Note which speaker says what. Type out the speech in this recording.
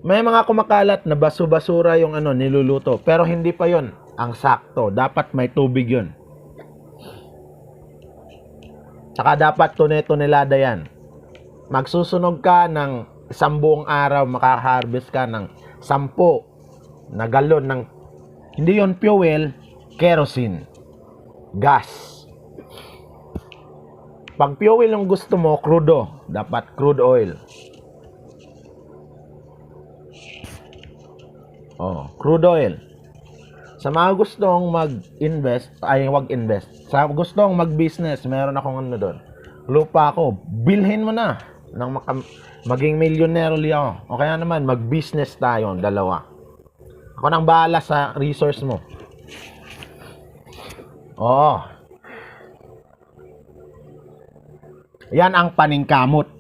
Speaker 1: May mga kumakalat na basu-basura yung niluluto, pero hindi pa yon ang sakto. Dapat may tubig yon. Saka dapat tune-tunelada yan. Magsusunog ka ng isang buong araw, makaharvest ka ng 10 na galon ng, hindi yon fuel, kerosene, gas. Pag fuel yung gusto mo, crudo, dapat crude oil. Crude oil. Sa mga gustong mag-invest, wag invest. Sa gustong mag-business, meron akong doon. Lupa ako, bilhin mo na nang maging milyonero ako. O kaya naman, mag-business tayo, dalawa. Ako nang bahala sa resource mo. Yan ang paningkamot.